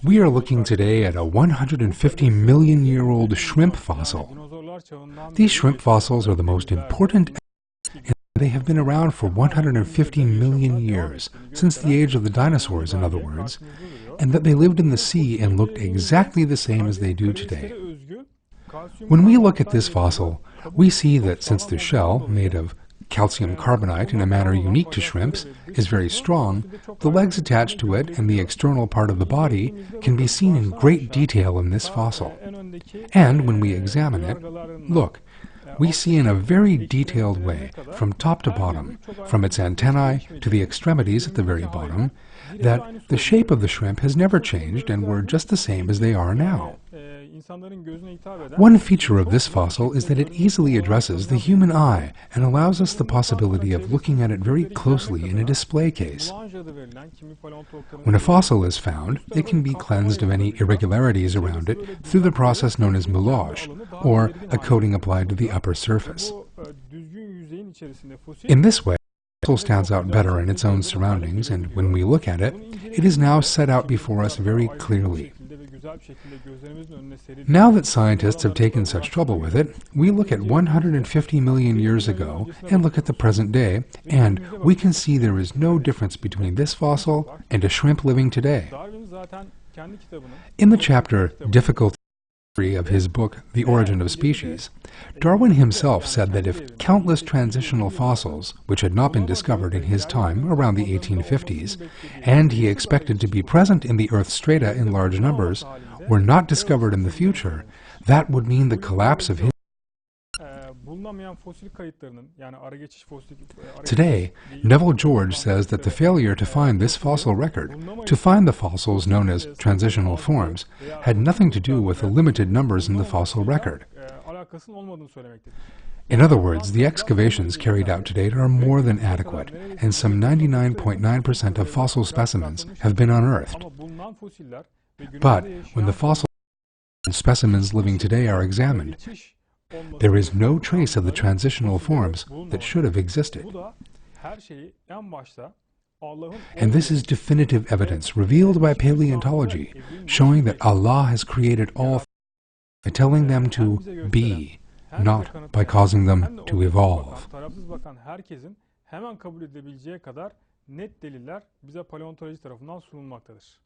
We are looking today at a 150 million year old shrimp fossil. These shrimp fossils are the most important, and they have been around for 150 million years, since the age of the dinosaurs, in other words, and that they lived in the sea and looked exactly the same as they do today. When we look at this fossil, we see that since the shell, made of calcium carbonate in a manner unique to shrimps, is very strong, the legs attached to it and the external part of the body can be seen in great detail in this fossil. And when we examine it, look, we see in a very detailed way, from top to bottom, from its antennae to the extremities at the very bottom, that the shape of the shrimp has never changed and were just the same as they are now. One feature of this fossil is that it easily addresses the human eye and allows us the possibility of looking at it very closely in a display case. When a fossil is found, it can be cleansed of any irregularities around it through the process known as moulage, or a coating applied to the upper surface. In this way, the fossil stands out better in its own surroundings, and when we look at it, it is now set out before us very clearly. Now that scientists have taken such trouble with it, we look at 150 million years ago and look at the present day, and we can see there is no difference between this fossil and a shrimp living today. In the chapter Difficulty of his book, The Origin of Species, Darwin himself said that if countless transitional fossils, which had not been discovered in his time around the 1850s, and he expected to be present in the Earth's strata in large numbers, were not discovered in the future, that would mean the collapse of his. Today, Neville George says that the failure to find this fossil record, to find the fossils known as transitional forms, had nothing to do with the limited numbers in the fossil record. In other words, the excavations carried out to date are more than adequate, and some 99.9% of fossil specimens have been unearthed. But when the fossil specimens living today are examined, there is no trace of the transitional forms that should have existed. And this is definitive evidence revealed by paleontology, showing that Allah has created all things by telling them to be, not by causing them to evolve. Hemen kabul edebileceği kadar net deliller bize paleontoloji tarafından sunulmaktadır.